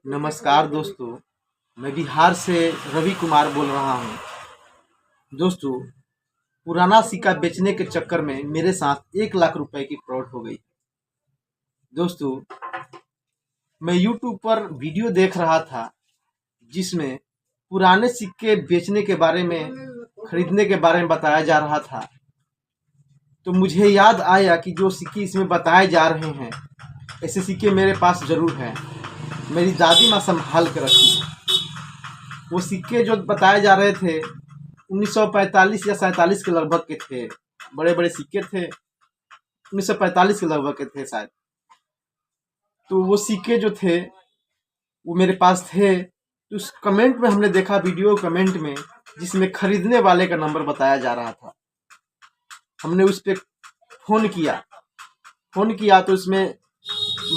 नमस्कार दोस्तों, मैं बिहार से रवि कुमार बोल रहा हूँ। दोस्तों, पुराना सिक्का बेचने के चक्कर में मेरे साथ 1 लाख रुपए की फ्रॉड हो गई। दोस्तों, मैं यूट्यूब पर वीडियो देख रहा था जिसमें पुराने सिक्के बेचने के बारे में, खरीदने के बारे में बताया जा रहा था। तो मुझे याद आया कि जो सिक्के इसमें बताए जा रहे हैं, ऐसे सिक्के मेरे पास ज़रूर हैं। मेरी दादी माँ संभाल के रखी है। वो सिक्के जो बताए जा रहे थे 1945 या 47 के लगभग के थे। बड़े बड़े सिक्के थे, 1945 के लगभग के थे शायद। तो वो सिक्के जो थे वो मेरे पास थे। तो उस कमेंट में हमने देखा, वीडियो कमेंट में, जिसमें खरीदने वाले का नंबर बताया जा रहा था। हमने उस पर फ़ोन किया तो उसमें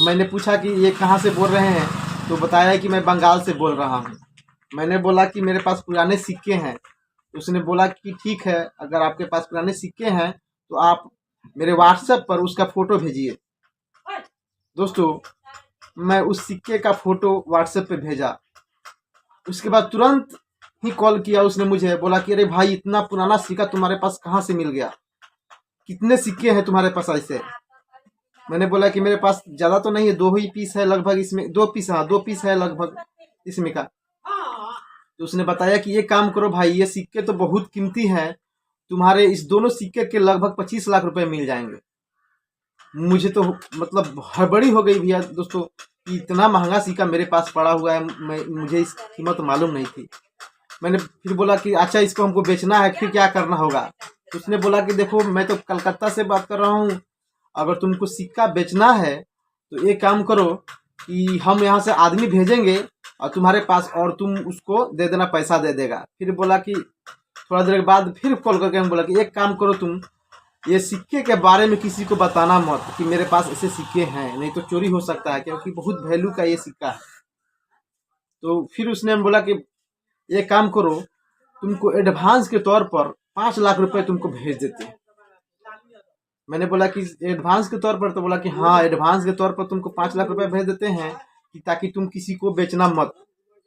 मैंने पूछा कि ये कहाँ से बोल रहे हैं। तो बताया कि मैं बंगाल से बोल रहा हूँ। मैंने बोला कि मेरे पास पुराने सिक्के हैं। उसने बोला कि ठीक है, अगर आपके पास पुराने सिक्के हैं तो आप मेरे व्हाट्सएप पर उसका फ़ोटो भेजिए। दोस्तों, मैं उस सिक्के का फ़ोटो व्हाट्सएप पे भेजा। उसके बाद तुरंत ही कॉल किया उसने मुझे, बोला कि अरे भाई, इतना पुराना सिक्का तुम्हारे पास कहाँ से मिल गया? कितने सिक्के हैं तुम्हारे पास ऐसे? मैंने बोला कि मेरे पास ज़्यादा तो नहीं है, 2 ही पीस है लगभग इसमें, 2 पीस, हाँ 2 पीस है लगभग इसमें का। तो उसने बताया कि ये काम करो भाई, ये सिक्के तो बहुत कीमती हैं, तुम्हारे इस दोनों सिक्के के लगभग 25 लाख रुपए मिल जाएंगे। मुझे तो मतलब हड़बड़ी हो गई भैया दोस्तों कि इतना महंगा सिक्का मेरे पास पड़ा हुआ है, मुझे इस कीमत मालूम नहीं थी। मैंने फिर बोला कि अच्छा, इसको हमको बेचना है, फिर क्या करना होगा? तो उसने बोला कि देखो, मैं तो कलकत्ता से बात कर रहा हूँ, अगर तुमको सिक्का बेचना है तो एक काम करो कि हम यहाँ से आदमी भेजेंगे और तुम्हारे पास, और तुम उसको दे देना, पैसा दे देगा। फिर बोला कि थोड़ा देर बाद फिर कॉल करके हम बोला कि एक काम करो, तुम ये सिक्के के बारे में किसी को बताना मत कि मेरे पास ऐसे सिक्के हैं, नहीं तो चोरी हो सकता है, क्योंकि बहुत वैल्यू का ये सिक्का है। तो फिर उसने बोला कि एक काम करो, तुमको एडवांस के तौर पर 5 लाख रुपए तुमको भेज देते हैं। मैंने बोला कि एडवांस के तौर पर? तो बोला कि हाँ, एडवांस के तौर पर तुमको 5 लाख रुपए भेज देते हैं कि ताकि तुम किसी को बेचना मत।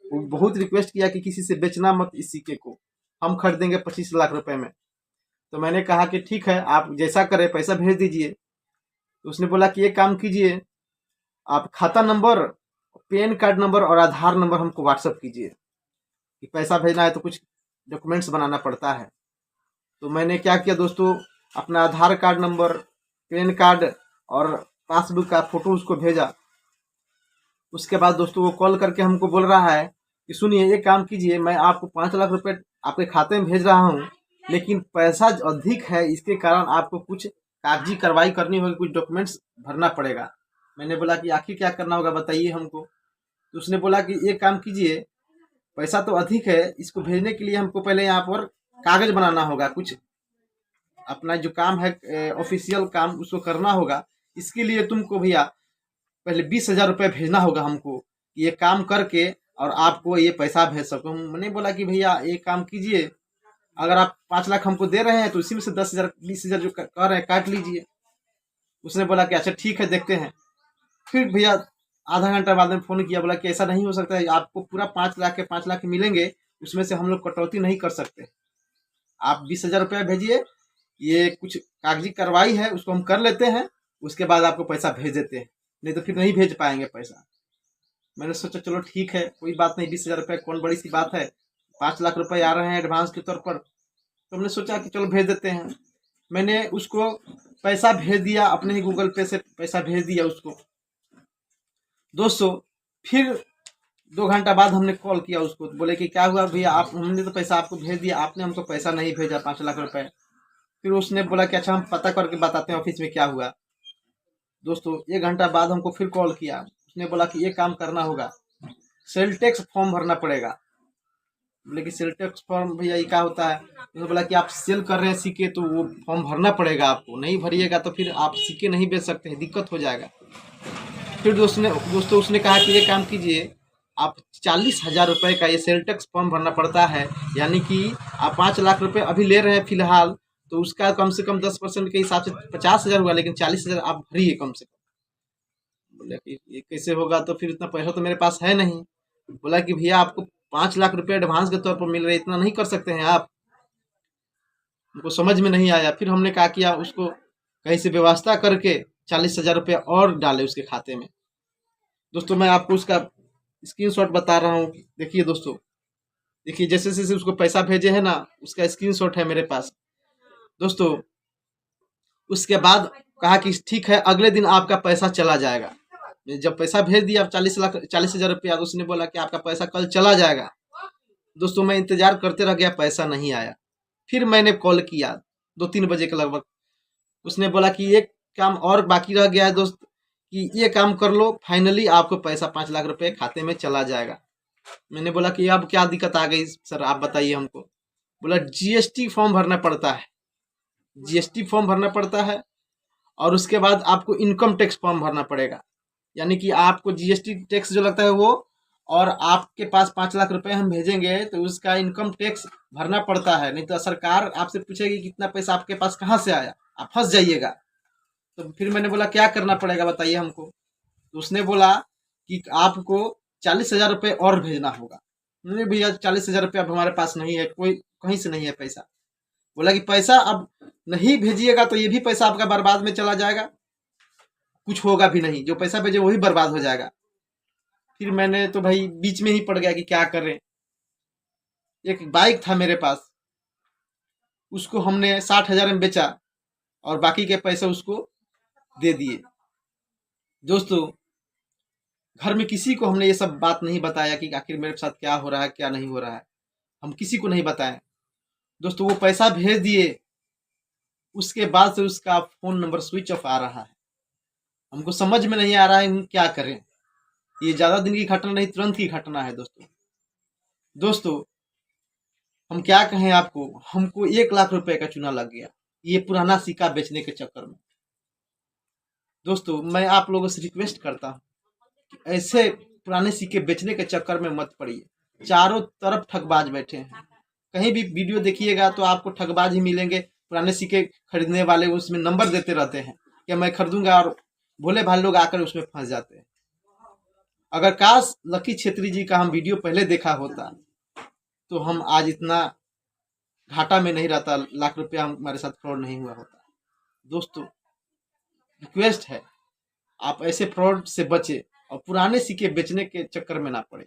वो बहुत रिक्वेस्ट किया कि किसी से बेचना मत इस सिक्के को, हम खरीदेंगे 25 लाख रुपए में। तो मैंने कहा कि ठीक है, आप जैसा करें, पैसा भेज दीजिए। तो उसने बोला कि एक काम कीजिए, आप खाता नंबर, पैन कार्ड नंबर और आधार नंबर हमको व्हाट्सअप कीजिए, कि पैसा भेजना है तो कुछ डॉक्यूमेंट्स बनाना पड़ता है। तो मैंने क्या किया दोस्तों, अपना आधार कार्ड नंबर, पैन कार्ड और पासबुक का फ़ोटो उसको भेजा। उसके बाद दोस्तों वो कॉल करके हमको बोल रहा है कि सुनिए, एक काम कीजिए, मैं आपको 5 लाख रुपए आपके खाते में भेज रहा हूँ, लेकिन पैसा अधिक है, इसके कारण आपको कुछ कागजी कार्रवाई करनी होगी, कुछ डॉक्यूमेंट्स भरना पड़ेगा। मैंने बोला कि आखिर क्या करना होगा, बताइए हमको। तो उसने बोला कि एक काम कीजिए, पैसा तो अधिक है, इसको भेजने के लिए हमको पहले यहाँ पर कागज बनाना होगा, कुछ अपना जो काम है ऑफिशियल काम, उसको करना होगा। इसके लिए तुमको भैया पहले 20,000 रुपये भेजना होगा हमको, ये काम करके और आपको ये पैसा भेज सकूँ। मैंने बोला कि भैया एक काम कीजिए, अगर आप 5 लाख हमको दे रहे हैं तो इसी में से 10,000 20,000 जो कह रहे हैं काट लीजिए। उसने बोला कि अच्छा ठीक है, देखते हैं। फिर भैया आधा घंटा बाद में फ़ोन किया, बोला कि ऐसा नहीं हो सकता है, आपको पूरा 5 लाख के 5 लाख मिलेंगे, उसमें से हम लोग कटौती नहीं कर सकते। आप 20,000 रुपये भेजिए, ये कुछ कागजी कार्रवाई है, उसको हम कर लेते हैं, उसके बाद आपको पैसा भेज देते हैं, नहीं तो फिर नहीं भेज पाएंगे पैसा। मैंने सोचा चलो ठीक है, कोई बात नहीं, 20,000 रुपये कौन बड़ी सी बात है, 5 लाख रुपए आ रहे हैं एडवांस के तौर पर। तो हमने सोचा कि चलो भेज देते हैं। मैंने उसको पैसा भेज दिया, अपने ही गूगल पे से पैसा भेज दिया उसको। दोस्तों, फिर 2 घंटा बाद हमने कॉल किया उसको, तो बोले कि क्या हुआ भैया, आप, हमने तो पैसा आपको भेज दिया, आपने हमको पैसा नहीं भेजा 5 लाख रुपए। फिर उसने बोला कि अच्छा, हम पता करके बताते हैं ऑफिस में क्या हुआ। दोस्तों, 1 घंटा बाद हमको फिर कॉल किया। उसने बोला कि ये काम करना होगा, सेल टैक्स फॉर्म भरना पड़ेगा। बोले कि सेल टैक्स फॉर्म भैया ये क्या होता है? उसने बोला कि आप सेल कर रहे हैं सिक्के, तो वो फॉर्म भरना पड़ेगा आपको, नहीं भरिएगा तो फिर आप सिक्के नहीं बेच सकते हैं, दिक्कत हो जाएगा। फिर दोस्तों उसने कहा कि ये काम कीजिए, आप 40,000 रुपये का ये सेल टैक्स फॉर्म भरना पड़ता है, यानी कि आप 5 लाख रुपए अभी ले रहे हैं फिलहाल, तो उसका कम से कम 10% के हिसाब से 50,000 हुआ, लेकिन 40,000 आप भरिए कम से कम। बोले कि ये कैसे होगा, तो फिर इतना पैसा तो मेरे पास है नहीं। बोला कि भैया आपको 5 लाख रुपए एडवांस के तौर पर मिल रहे, इतना नहीं कर सकते हैं आप। उनको समझ में नहीं आया। फिर हमने कहा कि आप उसको कहीं से व्यवस्था करके 40,000 रुपये और डाले उसके खाते में। दोस्तों मैं आपको उसका स्क्रीनशॉट बता रहा हूँ। देखिए दोस्तों, देखिए जैसे जैसे उसको पैसा भेजे है ना, उसका स्क्रीनशॉट है मेरे पास दोस्तों। उसके बाद कहा कि ठीक है, अगले दिन आपका पैसा चला जाएगा। जब पैसा भेज दिया 40,000 रुपया, तो उसने बोला कि आपका पैसा कल चला जाएगा। दोस्तों मैं इंतजार करते रह गया, पैसा नहीं आया। फिर मैंने कॉल किया 2-3 बजे के लगभग। उसने बोला कि एक काम और बाकी रह गया है दोस्त, कि ये काम कर लो, फाइनली आपको पैसा 5 लाख रुपए खाते में चला जाएगा। मैंने बोला कि अब क्या दिक्कत आ गई सर, आप बताइए हमको। बोला जीएसटी फॉर्म भरना पड़ता है, जीएसटी फॉर्म भरना पड़ता है, और उसके बाद आपको इनकम टैक्स फॉर्म भरना पड़ेगा। यानी कि आपको जीएसटी टैक्स जो लगता है वो, और आपके पास 5 लाख रुपए हम भेजेंगे तो उसका इनकम टैक्स भरना पड़ता है। नहीं तो सरकार आपसे पूछेगी कितना पैसा आपके पास कहाँ से आया, आप फंस जाइएगा। तो फिर मैंने बोला क्या करना पड़ेगा बताइए हमको। तो उसने बोला कि आपको 40,000 रुपये और भेजना होगा। नहीं भैया 40,000 रुपये अब हमारे पास नहीं है, कोई कहीं से नहीं है पैसा। बोला कि पैसा अब नहीं भेजिएगा तो ये भी पैसा आपका बर्बाद में चला जाएगा, कुछ होगा भी नहीं, जो पैसा भेजे वही बर्बाद हो जाएगा। फिर मैंने तो भाई बीच में ही पड़ गया कि क्या करें। एक बाइक था मेरे पास, उसको हमने 60,000 में बेचा और बाकी के पैसे उसको दे दिए। दोस्तों घर में किसी को हमने ये सब बात नहीं बताया कि आखिर मेरे साथ क्या हो रहा है क्या नहीं हो रहा है, हम किसी को नहीं बताएं। दोस्तों वो पैसा भेज दिए, उसके बाद से उसका फोन नंबर स्विच ऑफ आ रहा है। हमको समझ में नहीं आ रहा है हम क्या करें। ये ज्यादा दिन की घटना नहीं, तुरंत की घटना है दोस्तों। दोस्तों हम क्या कहें आपको, हमको 1 लाख रुपए का चूना लग गया ये पुराना सिक्का बेचने के चक्कर में। दोस्तों मैं आप लोगों से रिक्वेस्ट करता हूँ कि ऐसे पुराने सिक्के बेचने के चक्कर में मत पड़िए। चारों तरफ ठगबाज बैठे हैं, कहीं भी वीडियो देखिएगा तो आपको ठगबाज ही मिलेंगे। पुराने सिक्के खरीदने वाले उसमें नंबर देते रहते हैं कि मैं खरीदूंगा, और भोले भाले लोग आकर उसमें फंस जाते हैं। अगर काश लकी छेत्री जी का हम वीडियो पहले देखा होता तो हम आज इतना घाटा में नहीं रहता, लाख रुपया हमारे साथ फ्रॉड नहीं हुआ होता। दोस्तों रिक्वेस्ट है, आप ऐसे फ्रॉड से बचे और पुराने सिक्के बेचने के चक्कर में ना पड़े।